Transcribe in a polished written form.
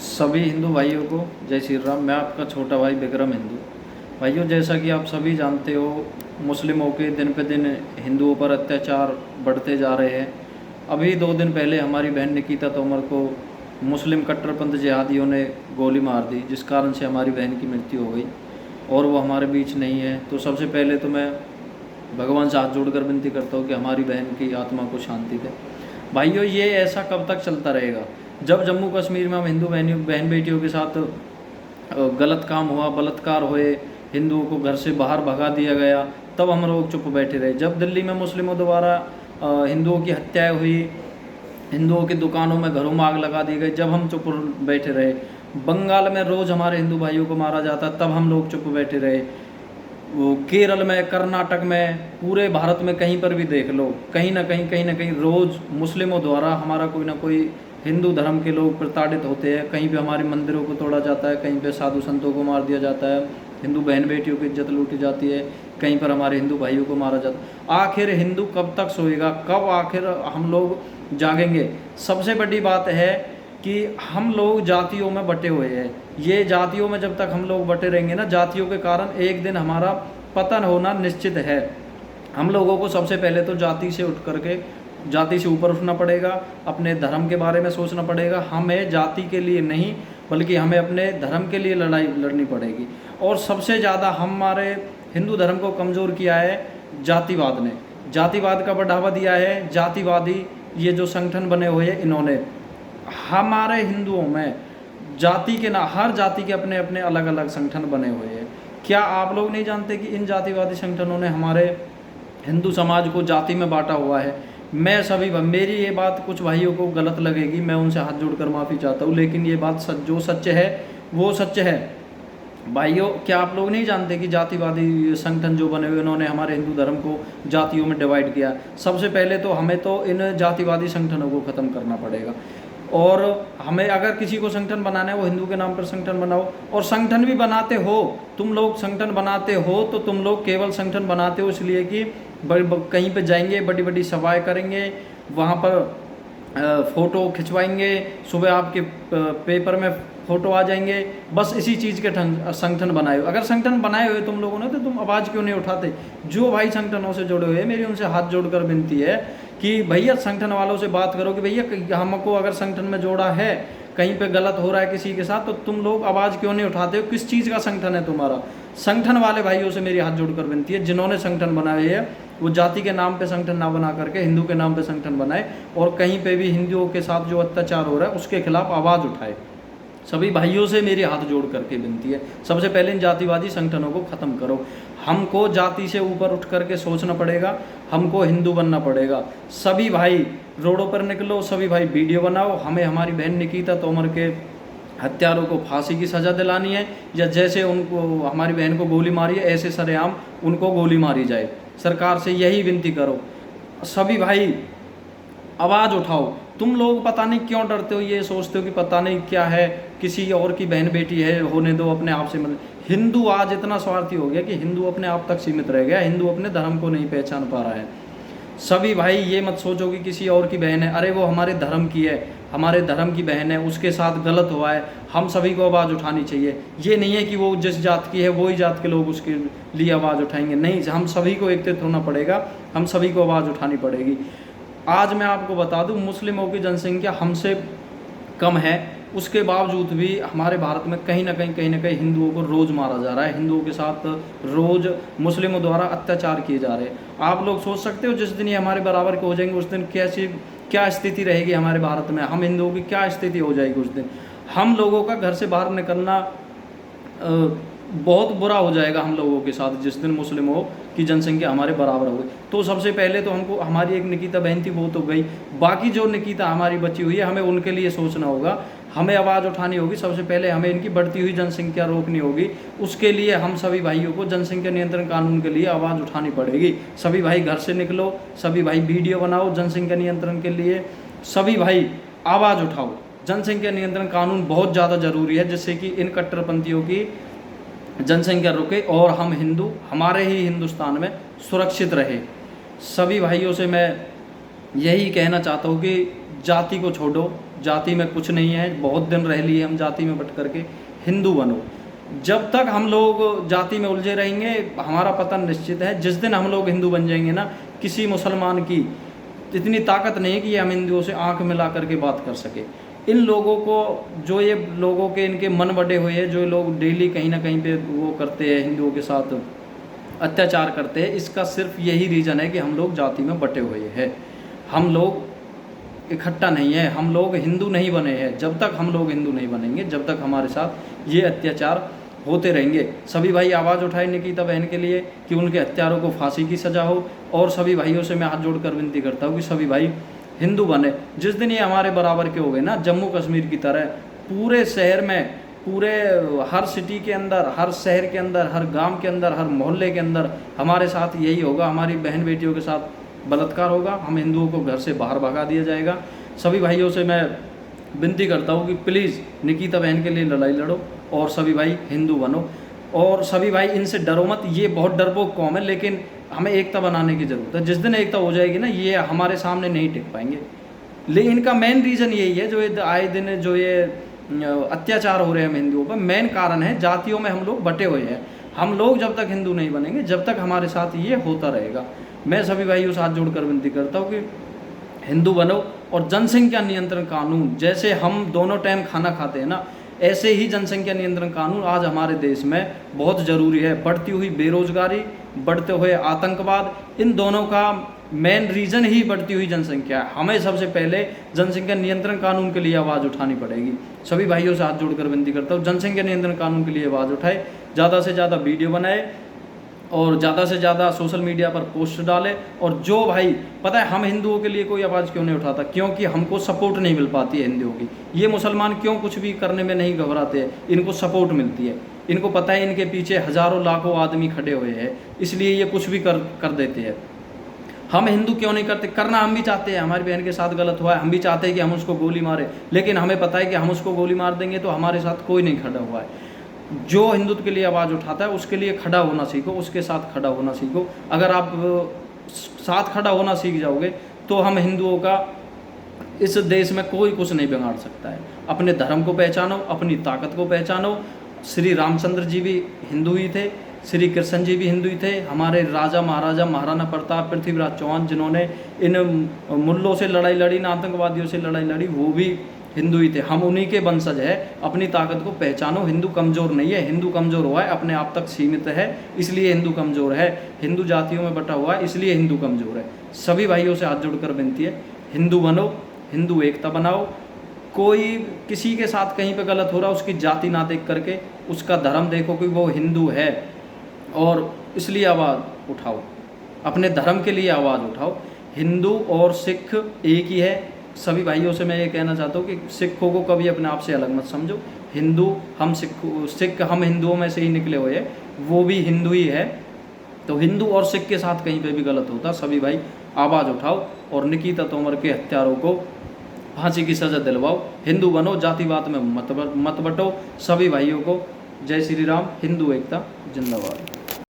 सभी हिंदू भाइयों को जय श्री राम। मैं आपका छोटा भाई विक्रम हिंदू। भाइयों, जैसा कि आप सभी जानते हो, मुस्लिमों के दिन पे दिन हिंदुओं पर अत्याचार बढ़ते जा रहे हैं। अभी 2 दिन पहले हमारी बहन निकिता तोमर को मुस्लिम कट्टरपंथ जिहादियों ने गोली मार दी, जिस कारण से हमारी बहन की मृत्यु हो गई और वो हमारे बीच नहीं है। तो सबसे पहले तो मैं भगवान से हाथ जोड़कर विनती करता हूँ कि हमारी बहन की आत्मा को शांति दे। भाइयों, ये ऐसा कब तक चलता रहेगा? जब जम्मू कश्मीर में हम हिंदू बहन बेटियों के साथ गलत काम हुआ, बलात्कार हुए, हिंदुओं को घर से बाहर भगा दिया गया, तब हम लोग चुप बैठे रहे। जब दिल्ली में मुस्लिमों द्वारा हिंदुओं की हत्याएं हुई, हिंदुओं की दुकानों में, घरों में आग लगा दी गई, जब हम चुप बैठे रहे। बंगाल में रोज़ हमारे हिंदू भाइयों को मारा जाता, तब हम लोग चुप बैठे रहे। वो केरल में, कर्नाटक में, पूरे भारत में कहीं पर भी देख लो, कहीं ना कहीं रोज़ मुस्लिमों द्वारा हमारा कोई ना कोई हिंदू धर्म के लोग प्रताड़ित होते हैं। कहीं पे हमारे मंदिरों को तोड़ा जाता है, कहीं पे साधु संतों को मार दिया जाता है, हिंदू बहन बेटियों की इज्जत लूटी जाती है, कहीं पर हमारे हिंदू भाइयों को मारा जाता है। आखिर हिंदू कब तक सोएगा? कब आखिर हम लोग जागेंगे? सबसे बड़ी बात है कि हम लोग जातियों में बटे हुए हैं। ये जातियों में जब तक हम लोग बटे रहेंगे ना, जातियों के कारण एक दिन हमारा पतन होना निश्चित है। हम लोगों को सबसे पहले तो जाति से उठ करके, जाति से ऊपर उठना पड़ेगा, अपने धर्म के बारे में सोचना पड़ेगा। हमें जाति के लिए नहीं, बल्कि हमें अपने धर्म के लिए लड़ाई लड़नी पड़ेगी। और सबसे ज़्यादा हमारे हिंदू धर्म को कमज़ोर किया है जातिवाद ने। जातिवाद का बढ़ावा दिया है जातिवादी ये जो संगठन बने हुए हैं, इन्होंने हमारे हिंदुओं में जाति के ना, हर जाति के अपने अपने अलग अलग संगठन बने हुए हैं। क्या आप लोग नहीं जानते कि इन जातिवादी संगठनों ने हमारे हिंदू समाज को जाति में बांटा हुआ है? मैं सभी, मेरी ये बात कुछ भाइयों को गलत लगेगी, मैं उनसे हाथ जोड़कर माफ़ी चाहता हूँ, लेकिन ये बात जो सच है वो सच है। भाइयों, क्या आप लोग नहीं जानते कि जातिवादी संगठन जो बने हुए, उन्होंने हमारे हिंदू धर्म को जातियों में डिवाइड किया? सबसे पहले तो हमें तो इन जातिवादी संगठनों को ख़त्म करना पड़ेगा। और हमें अगर किसी को संगठन बनाना है, वो हिंदू के नाम पर संगठन बनाओ। और संगठन भी बनाते हो, तुम लोग संगठन बनाते हो तो तुम लोग केवल संगठन बनाते हो इसलिए कि कहीं पे जाएंगे, बड़ी बड़ी सभाएं करेंगे, वहाँ पर फ़ोटो खिंचवाएंगे, सुबह आपके पेपर में फ़ोटो आ जाएंगे, बस इसी चीज़ के संगठन बनाए हो। अगर संगठन बनाए हुए तुम लोगों ने, तो तुम आवाज़ क्यों नहीं उठाते? जो भाई संगठनों से जुड़े हुए, मेरी उनसे हाथ जोड़कर विनती है कि भैया संगठन वालों से बात करो कि भैया हमको अगर संगठन में जोड़ा है, कहीं पे गलत हो रहा है किसी के साथ, तो तुम लोग आवाज़ क्यों नहीं उठाते हो? किस चीज़ का संगठन है तुम्हारा? संगठन वाले भाइयों से मेरी हाथ जोड़कर विनती है, जिन्होंने संगठन बनाए हैं, वो जाति के नाम पे संगठन ना बना करके हिंदू के नाम पे संगठन बनाए, और कहीं पे भी हिंदुओं के साथ जो अत्याचार हो रहा है उसके खिलाफ आवाज़ उठाए। सभी भाइयों से मेरी हाथ जोड़ करके विनती है, सबसे पहले इन जातिवादी संगठनों को ख़त्म करो। हमको जाति से ऊपर उठ करके सोचना पड़ेगा, हमको हिंदू बनना पड़ेगा। सभी भाई रोडों पर निकलो, सभी भाई वीडियो बनाओ, हमें हमारी बहन निकिता तोमर के हत्यारों को फांसी की सज़ा दिलानी है, या जैसे उनको, हमारी बहन को गोली मारी है, ऐसे सरेआम उनको गोली मारी जाए। सरकार से यही विनती करो। सभी भाई आवाज़ उठाओ। तुम लोग पता नहीं क्यों डरते हो, ये सोचते हो कि पता नहीं क्या है, किसी और की बहन बेटी है, होने दो, अपने आप से मतलब। हिंदू आज इतना स्वार्थी हो गया कि हिंदू अपने आप तक सीमित रह गया, हिंदू अपने धर्म को नहीं पहचान पा रहा है। सभी भाई ये मत सोचो कि किसी और की बहन है, अरे वो हमारे धर्म की है, हमारे धर्म की बहन है, उसके साथ गलत हुआ है, हम सभी को आवाज़ उठानी चाहिए। ये नहीं है कि वो जिस जात की है वही जात के लोग उसके लिए आवाज़ उठाएंगे, नहीं, हम सभी को एकत्रित होना पड़ेगा, हम सभी को आवाज़ उठानी पड़ेगी। आज मैं आपको बता दूं, मुस्लिमों की जनसंख्या हमसे कम है, उसके बावजूद भी हमारे भारत में कहीं ना कहीं हिंदुओं को रोज़ मारा जा रहा है, हिंदुओं के साथ रोज़ मुस्लिमों द्वारा अत्याचार किए जा रहे हैं। आप लोग सोच सकते हो जिस दिन ये हमारे बराबर के हो जाएंगे, उस दिन क्या स्थिति रहेगी हमारे भारत में? हम हिंदुओं की क्या स्थिति हो जाएगी उस दिन? हम लोगों का घर से बाहर निकलना बहुत बुरा हो जाएगा हम लोगों के साथ जिस दिन मुस्लिमों की जनसंख्या हमारे बराबर हो गई। तो सबसे पहले तो हमको, हमारी एक निकिता बहन थी वो तो गई, बाकी जो निकिता हमारी बची हुई है, हमें उनके लिए सोचना होगा, हमें आवाज़ उठानी होगी। सबसे पहले हमें इनकी बढ़ती हुई जनसंख्या रोकनी होगी। उसके लिए हम सभी भाइयों को जनसंख्या नियंत्रण कानून के लिए आवाज़ उठानी पड़ेगी। सभी भाई घर से निकलो, सभी भाई वीडियो बनाओ जनसंख्या नियंत्रण के लिए, सभी भाई आवाज़ उठाओ। जनसंख्या नियंत्रण कानून बहुत ज़्यादा ज़रूरी है, जिससे कि इन कट्टरपंथियों की जनसंख्या रुके और हम हिंदू हमारे ही हिंदुस्तान में सुरक्षित रहे। सभी भाइयों से मैं यही कहना चाहता हूँ कि जाति को छोड़ो, जाति में कुछ नहीं है, बहुत दिन रह लिए हम जाति में बट करके, हिंदू बनो। जब तक हम लोग जाति में उलझे रहेंगे हमारा पतन निश्चित है। जिस दिन हम लोग हिंदू बन जाएंगे ना, किसी मुसलमान की इतनी ताकत नहीं है कि हम हिंदुओं से आंख मिला करके बात कर सके। इन लोगों को, जो ये लोगों के इनके मन बटे हुए हैं, जो लोग डेली कहीं ना कहीं पे वो करते हैं, हिंदुओं के साथ अत्याचार करते हैं, इसका सिर्फ यही रीज़न है कि हम लोग जाति में बटे हुए हैं। हम लोग इकट्ठा नहीं है, हम लोग हिंदू नहीं बने हैं। जब तक हम लोग हिंदू नहीं बनेंगे, जब तक हमारे साथ ये अत्याचार होते रहेंगे। सभी भाई आवाज़ उठाए निकिता बहन के लिए कि उनके हत्यारों को फांसी की सज़ा हो। और सभी भाइयों से मैं हाथ जोड़कर विनती करता हूँ कि सभी भाई हिंदू बने। जिस दिन ये हमारे बराबर के हो गए ना, जम्मू कश्मीर की तरह पूरे शहर में, पूरे हर सिटी के अंदर, हर शहर के अंदर, हर गांव के अंदर, हर मोहल्ले के अंदर हमारे साथ यही होगा, हमारी बहन बेटियों के साथ बलात्कार होगा, हम हिंदुओं को घर से बाहर भगा दिया जाएगा। सभी भाइयों से मैं विनती करता हूँ कि प्लीज़ निकिता बहन के लिए लड़ाई लड़ो और सभी भाई हिंदू बनो। और सभी भाई इनसे डरो मत, ये बहुत डरपोक कौम है, लेकिन हमें एकता बनाने की ज़रूरत है। जिस दिन एकता हो जाएगी ना, ये हमारे सामने नहीं टिक पाएंगे। लेकिन इनका मेन रीज़न यही है, जो ये आए दिन जो ये अत्याचार हो रहे हैं हिंदुओं पर, मेन कारण है जातियों में हम लोग बटे हुए हैं। हम लोग जब तक हिंदू नहीं बनेंगे, जब तक हमारे साथ ये होता रहेगा। मैं सभी भाइयों से हाथ जोड़कर विनती करता हूँ कि हिंदू बनो। और जनसंख्या नियंत्रण कानून, जैसे हम दोनों टाइम खाना खाते हैं ना, ऐसे ही जनसंख्या नियंत्रण कानून आज हमारे देश में बहुत ज़रूरी है। बढ़ती हुई बेरोजगारी, बढ़ते हुए आतंकवाद, इन दोनों का मेन रीज़न ही बढ़ती हुई जनसंख्या है। हमें सबसे पहले जनसंख्या नियंत्रण कानून के लिए आवाज़ उठानी पड़ेगी। सभी भाइयों से हाथ जोड़कर विनती करता हूँ, जनसंख्या नियंत्रण कानून के लिए आवाज़ उठाए, ज़्यादा से ज़्यादा वीडियो बनाए और ज़्यादा से ज़्यादा सोशल मीडिया पर पोस्ट डाले। और जो भाई, पता है हम हिंदुओं के लिए कोई आवाज़ क्यों नहीं उठाता? क्योंकि हमको सपोर्ट नहीं मिल पाती है हिंदुओं की। ये मुसलमान क्यों कुछ भी करने में नहीं घबराते हैं? इनको सपोर्ट मिलती है, इनको पता है इनके पीछे हज़ारों लाखों आदमी खड़े हुए हैं, इसलिए ये कुछ भी कर देते हैं। हम हिंदू क्यों नहीं करते? करना हम भी चाहते हैं, हमारी बहन के साथ गलत हुआ है, हम भी चाहते हैं कि हम उसको गोली मारें, लेकिन हमें पता है कि हम उसको गोली मार देंगे तो हमारे साथ कोई नहीं खड़ा हुआ है। जो हिंदुत्व के लिए आवाज़ उठाता है उसके लिए खड़ा होना सीखो, उसके साथ खड़ा होना सीखो। अगर आप साथ खड़ा होना सीख जाओगे तो हम हिंदुओं का इस देश में कोई कुछ नहीं बिगाड़ सकता है। अपने धर्म को पहचानो, अपनी ताकत को पहचानो। श्री रामचंद्र जी भी हिंदू ही थे, श्री कृष्ण जी भी हिंदू ही थे, हमारे राजा महाराजा महाराणा प्रताप, पृथ्वीराज चौहान जिन्होंने इन मुल्लों से लड़ाई लड़ी, इन आतंकवादियों से लड़ाई लड़ी, वो भी हिंदू ही थे। हम उन्हीं के वंशज है। अपनी ताकत को पहचानो। हिंदू कमज़ोर नहीं है, हिंदू कमज़ोर हुआ है अपने आप तक सीमित है, इसलिए हिंदू कमज़ोर है। हिंदू जातियों में बटा हुआ है, इसलिए हिंदू कमज़ोर है। सभी भाइयों से हाथ जोड़कर विनती है, हिंदू बनो, हिंदू एकता बनाओ। कोई किसी के साथ कहीं पे गलत हो रहा, उसकी जाति ना देख करके उसका धर्म देखो कि वो हिंदू है, और इसलिए आवाज़ उठाओ, अपने धर्म के लिए आवाज़ उठाओ। हिंदू और सिख एक ही है। सभी भाइयों से मैं ये कहना चाहता हूँ कि सिखों को कभी अपने आप से अलग मत समझो। हिंदू हम, सिख हम हिंदुओं में से ही निकले हुए हैं, वो भी हिंदू ही है। तो हिंदू और सिख के साथ कहीं पे भी गलत होता, सभी भाई आवाज़ उठाओ और निकिता तोमर के हत्यारों को फांसी की सज़ा दिलवाओ। हिंदू बनो, जातिवाद में मत बटो। सभी भाइयों को जय श्री राम, हिंदू एकता जिंदाबाद।